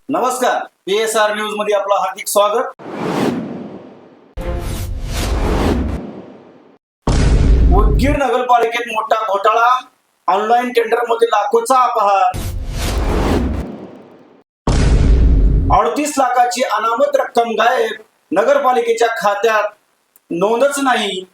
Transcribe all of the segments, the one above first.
नमस्कार, PSR news मध्ये आपलं हार्दिक स्वागत। उदगीर नगरपालिकेत मोठा घोटाळा, ऑनलाईन टेंडर मध्ये लाखोचा अपहार, 38 लाखाची अनामत रक्कम गायब, नगरपालिकेच्या खात्यात नोंदच नाही।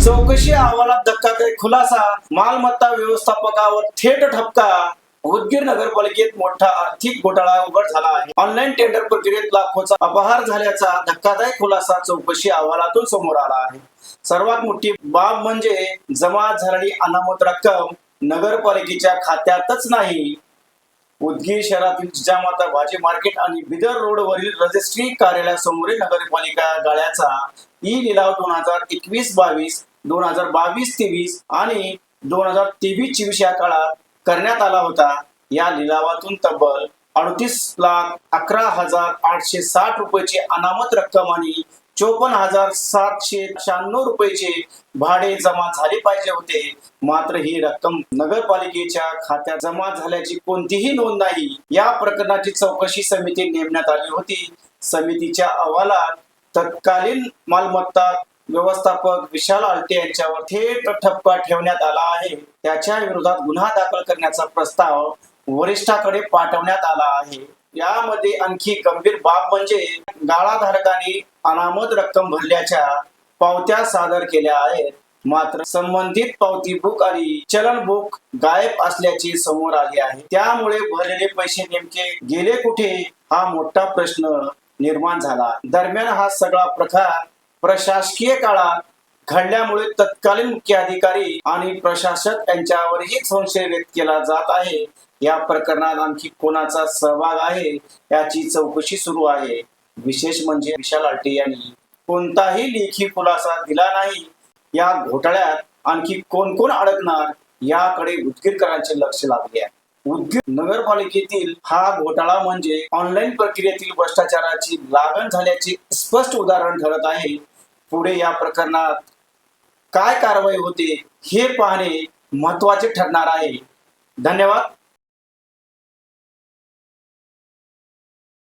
चौकशी अहवालात धक्कादायक खुलासा, मालमत्ता व्यवस्थापकावर थेट ठपका। उदगीर नगरपालिकेत मोठा आर्थिक घोटाळा उघड झाला आहे। ऑनलाईन टेंडर प्रक्रियेत लाखोचा अपहार झाल्याचा धक्कादायक खुलासा चौकशी अहवालातून समोर आला आहे। सर्वात मोठी बाब म्हणजे जमा झालेली अनामत रक्कम नगरपालिकेच्या खात्यातच नाही। उदगीर शहरातील जिजामाता भाजी मार्केट आणि बिदर रोडवरील रजिस्ट्री कार्यालयासमोरील नगरपालिका गाळ्याचा ई लिलाव 2021-22, 2022-23 आणि 2023-24 या काळात करण्यात आला होता। या लिलावातून तब्बल 38,11,860 रुपयाची अनामत रक्कम आणि 54,796 रुपयाचे भाडे जमा झाले पाहिजे होते। मात्र ही रक्कम नगरपालिकेच्या खात्यात जमा झाल्याची कोणतीही नोंद नाही। या प्रकरणाची चौकशी समिती नेमण्यात आली होती। समितीच्या अहवालात तत्कालीन मालमत्ता व्यवस्थापक विशाल आलटे यांच्यावर थेट ठपका ठेवण्यात आला आहे। त्याच्या विरोधात गुन्हा दाखल करण्याचा प्रस्ताव वरिष्ठाकडे पाठवण्यात आला आहे। यामध्ये आणखी गंभीर बाब म्हणजे गाळाधारकांनी अनामत रक्कम भरल्याच्या पावत्या सादर केल्या आहेत, मात्र संबंधित पावती बुक आणि चलन बुक गायब असल्याचे समोर आले आहे। त्यामुळे भरलेले पैसे नेमके गेले कुठे हा मोठा प्रश्न निर्माण झाला। दरम्यान हा सगळा प्रकार प्रशासकीय काळात घडल्यामुळे तत्कालीन मुख्य अधिकारी आणि प्रशासक यांच्यावरही संशय व्यक्त केला जात आहे। या प्रकरणात आणखी कोणाचा सहभाग आहे याची चौकशी सुरू आहे। विशेष म्हणजे विशाल आलटे यांनी कोणताही लेखी खुलासा दिला नाही। या घोटाळ्यात आणखी कोण कोण अडकणार याकडे उदगीरकरांचे लक्ष लागले आहे। उदगीर नगरपालिकेतील हा घोटाळा म्हणजे ऑनलाईन प्रक्रियेतील भ्रष्टाचाराची लागण झाल्याचे स्पष्ट उदाहरण ठरत आहे। पुढे या प्रकरणात काय कारवाई होते हे पाहणे महत्त्वाचे ठरणार आहे। धन्यवाद।